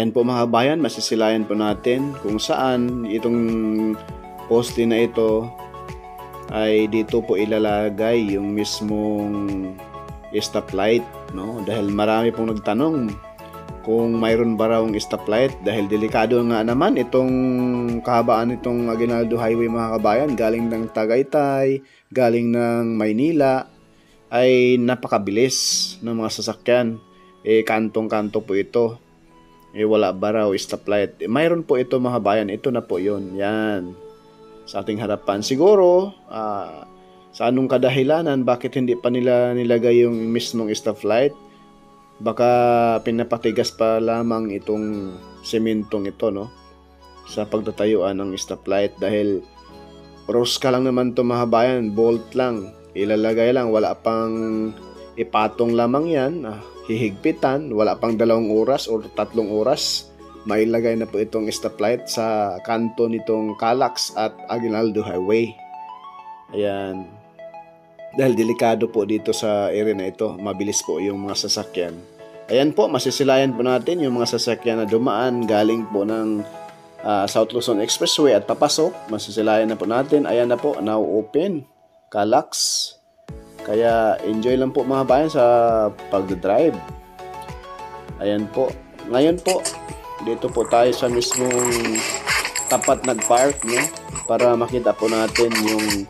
Ayan po mga kabayan, masisilayan po natin kung saan itong poste na ito ay dito po ilalagay yung mismong stoplight, no? Dahil marami pong nagtanong kung mayroon ba raw stoplight, dahil delikado nga naman itong kahabaan itong Aguinaldo Highway mga kabayan, galing ng Tagaytay, galing ng Maynila, ay napakabilis ng mga sasakyan. Kantong-kanto po ito. Wala ba raw stoplight? Mayroon po ito mga kabayan, ito na po yun. Yan, sa ating harapan. Siguro, sa anong kadahilanan, bakit hindi pa nila nilagay yung mismong stoplight? Baka pinapatigas pa lamang itong sementong ito, no? Sa pagtatayuan ng stoplight, dahil rosca lang naman ito mga kabayan, bolt lang. Ilalagay lang, wala pang ipatong lamang yan, hihigpitan, wala pang 2 oras o 3 oras, mailagay na po itong stoplight sa kanto nitong Calax at Aguinaldo Highway. Ayan. Dahil delikado po dito sa area na ito, mabilis po yung mga sasakyan. Ayan po, masisilayan po natin yung mga sasakyan na dumaan galing po ng South Luzon Expressway at papasok. Masisilayan na po natin. Ayan na po, now open, Calax. Kaya enjoy lang po mga bayan sa pagdadrive. Ayan po. Ngayon po, dito po tayo sa mismong tapat nag-park, no? Para makita po natin yung,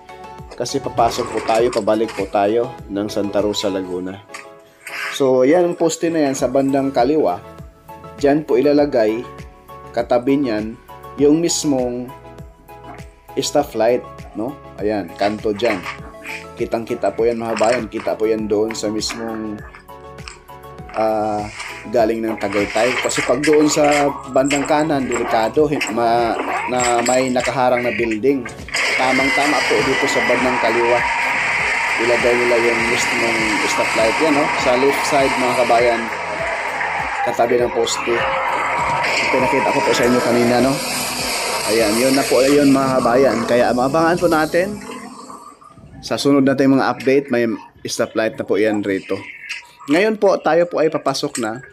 kasi papasok po tayo, pabalik po tayo ng Santa Rosa, Laguna. So, yan ang poste na yan sa bandang kaliwa. Diyan po ilalagay, katabi niyan, yung mismong stoplight, no? Ayan, kanto dyan. Kitang-kita po yan mga bayan, kita po yan doon sa mismong galing ng Tagaytay. Kasi pag doon sa bandang kanan, delikado, na may nakaharang na building. Tamang-tama po dito sa bandang kaliwa. Ilagay nila yung mismong stoplight yan, no? Sa left side mga kabayan, katabi ng poste. Pinakita ko po sa inyo kanina, no? Ayan, yun na po yun mga kabayan. Kaya maabangan po natin sa sunod natin mga update, may stoplight na po yan rito. Ngayon po, tayo po ay papasok na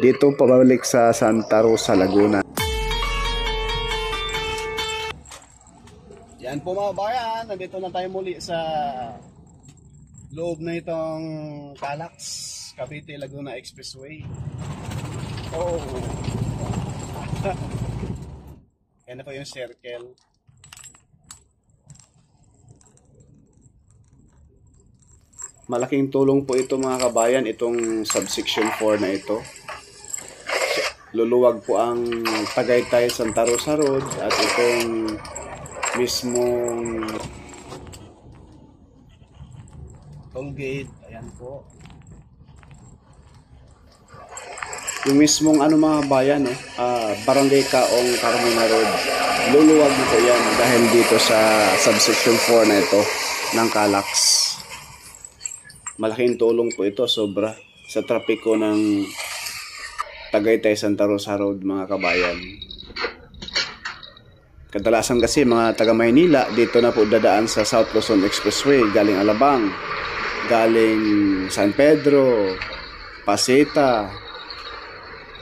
dito pabalik sa Santa Rosa, Laguna. Yan po mga bayan, nandito na tayo muli sa loob na itong Calax, Cavite, Laguna Expressway. Oh. Yan na po yung circle. Malaking tulong po ito mga kabayan, itong subsection 4 na ito. Luluwag po ang Tagaytay Santa Rosa Road at itong mismong toll gate, ayan po. Yung mismong mga bayan, Barangay Kaong, Carmona Road, luluwag na po yan dahil dito sa subsection 4 na ito ng Calax. Malaking tulong po ito, sobra, sa trapiko ng Tagaytay Santa Rosa Road mga kabayan. Kadalasan kasi mga taga Maynila dito na po dadaan sa South Luzon Expressway, galing Alabang, galing San Pedro, Paseta.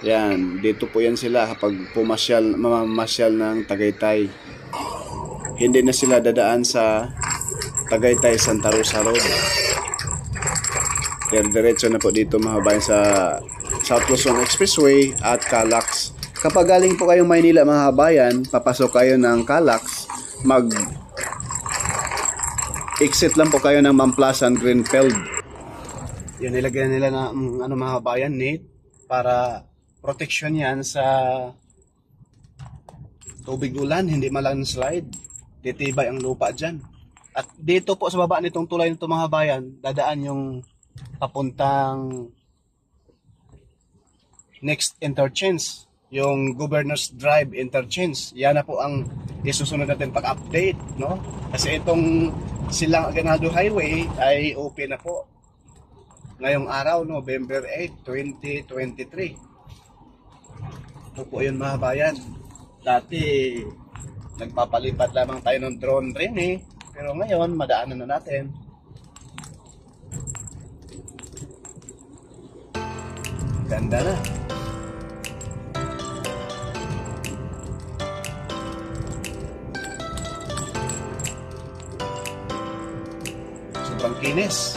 Yan, dito po yan sila kapag mamasyal ng Tagaytay. Hindi na sila dadaan sa Tagaytay Santa Rosa Road. Diretso na po dito mga bayan sa South Luzon Expressway at Calax. Kapag galing po kayong Maynila mga kabayan, papasok kayo ng Calax, exit lang po kayo ng Mamplasan Greenfield. Yun, nilagyan nila na mga kabayan, net, para protection yan sa tubig ulan, hindi malandslide, titibay ang lupa dyan. At dito po sa baba nitong tulay nito mga kabayan, dadaan yung papuntang next interchange, yung Governor's Drive interchange. Yan na po ang isusunod natin pag-update, no? Kasi itong silang Aguinaldo Highway ay open na po ngayong araw, November 8, 2023. Ito po yun mga bayan. Dati nagpapalipat lamang tayo ng drone rin pero ngayon madaanan na natin. Ganda na. sobrang kinis.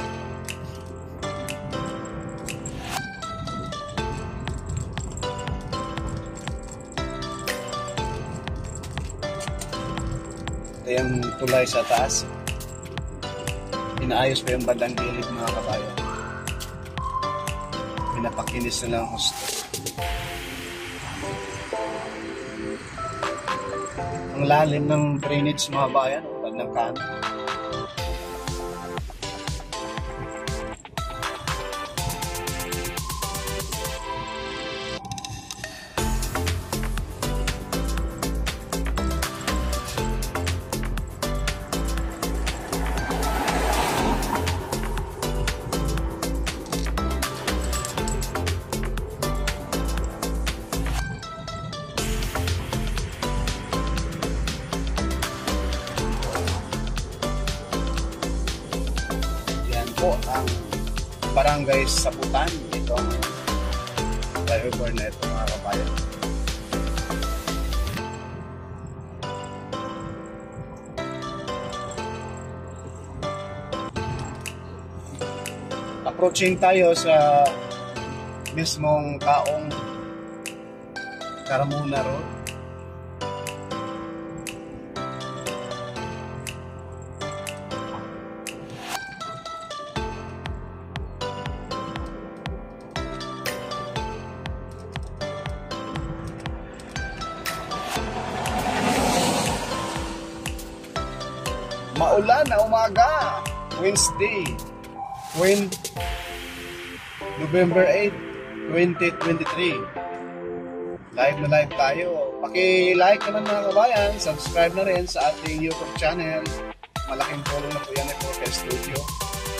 Ito yung tulay sa taas. Inaayos pa yung bandang gilid mga kabayan. Pinapakinis na lang gusto. Ang lalim ng drainage mga bayan, bandang kanan. Po ang barangay Saputan, itong flyover na ito mga kabayan. Approaching tayo sa mismong Kaong Carmona Road. Maulan na umaga, Wednesday, November 8, 2023. Live na live tayo. Paki-like naman mga kabayan, subscribe na rin sa ating YouTube channel. Malaking tulong na po yan ito kay Studio.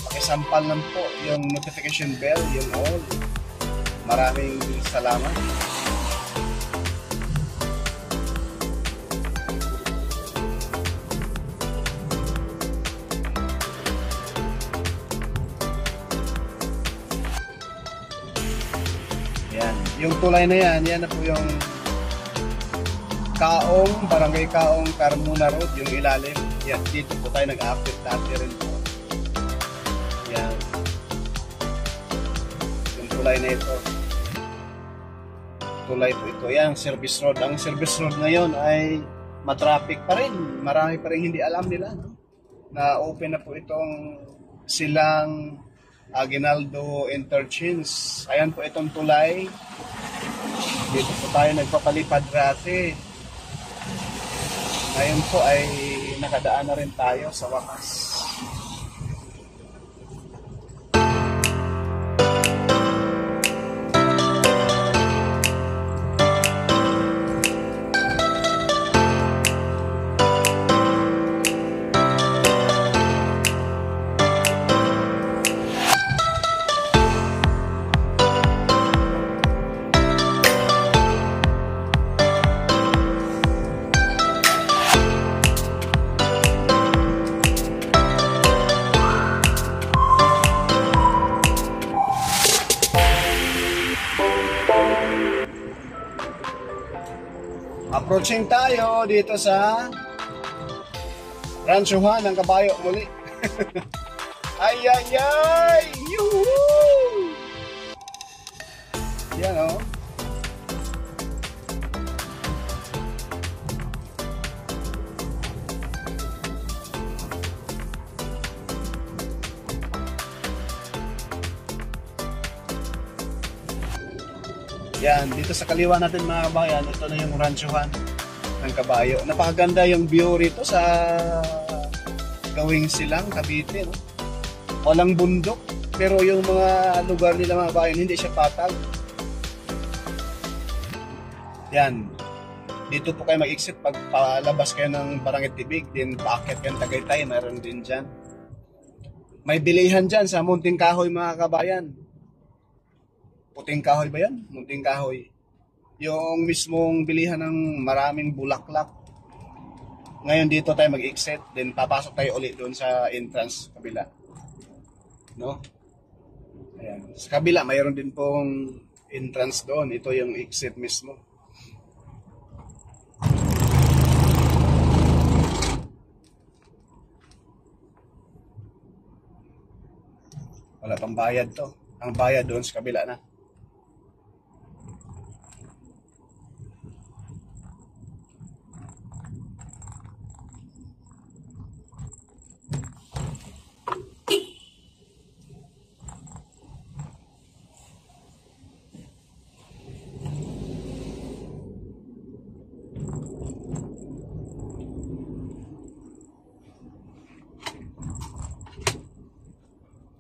Pakisampal lang po yung notification bell, yung all. Maraming salamat. Yan. Yung tulay na yan na po yung Kaong, Barangay Kaong Carmona Road, yung ilalim. Yan, dito po tayo nag-update dati rin po. Yan. Yung tulay na ito. Tulay po ito. Yan, service road. Ang service road ngayon ay matraffic pa rin. Marami pa rin hindi alam nila, no? Na open na po itong silang Aguinaldo Interchange. Ayan po itong tulay. Dito po tayo nagpapalipad dati. Ngayon po ay nakadaan na rin tayo sa wakas. Approaching tayo dito sa Ranchuhan ng Kabayo muli. Ay, ay, ay! Yuhuu! Yan o. Yan, dito sa kaliwa natin mga kabayan, ito na yung Ranchuhan ng Kabayo. Napakaganda yung view rito sa Gawing Silang, Cavite. No? Walang bundok, pero yung mga lugar nila mga kabayan, hindi siya patag. Yan, dito po kayo mag-exit pag palabas kayo ng Barangay Tibig, din paakyat kayo ng Tagaytay, mayroon din dyan. May bilihan dyan sa Munting Kahoy mga kabayan. Puting kahoy ba yan? Munting kahoy. Yung mismong bilihan ng maraming bulaklak. Ngayon dito tayo mag-exit. Then papasok tayo ulit doon sa entrance kabila. No? Ayan. Sa kabila mayroon din pong entrance doon. Ito yung exit mismo. Wala pang bayad to. Ang bayad doon sa kabila na.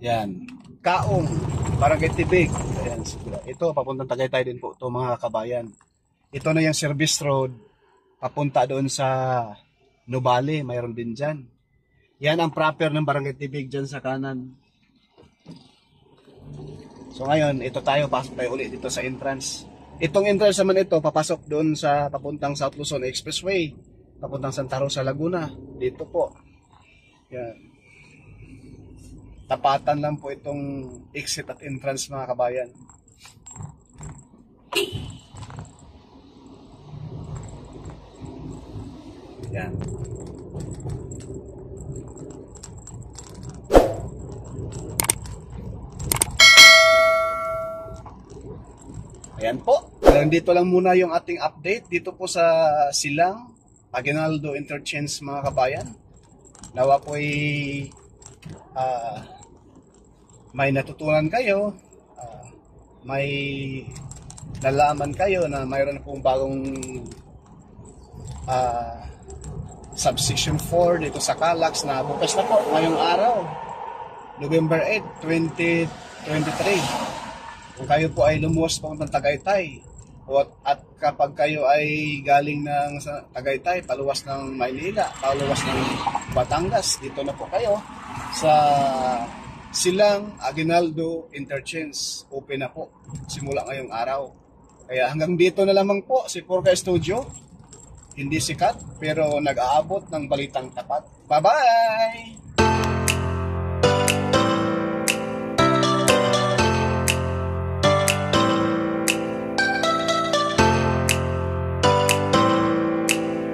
Yan. Kaong, Barangay Tibig. Ayan, ito, papuntang Tagaytay din po ito mga kabayan. Ito na yung service road, papunta doon sa Nubali, mayroon din dyan. Yan ang proper ng Barangay Tibig dyan sa kanan. So ngayon, ito tayo, pasok tayo ulit dito sa entrance. Itong entrance naman ito, papasok doon sa papuntang South Luzon Expressway, papuntang Santa Rosa, Laguna. Dito po. Yan. Tapatan lang po itong exit at entrance mga kabayan. Yan. Ayan po. Dito lang muna yung ating update dito po sa Silang, Aguinaldo Interchange mga kabayan. Nawa po ay may natutunan kayo, may nalaman kayo na mayroon pong bagong subsection 4 dito sa Calax na bukas na po ngayong araw, November 8, 2023. Kung kayo po ay lumuwas po ng Tagaytay at kapag kayo ay galing ng Tagaytay, paluwas ng Maynila, paluwas ng Batangas, dito na po kayo sa Silang Aguinaldo Interchange. Open na po simula ngayong araw. Kaya hanggang dito na lamang po si Porca Studio. Hindi sikat pero nag-aabot ng balitang tapat. Bye-bye!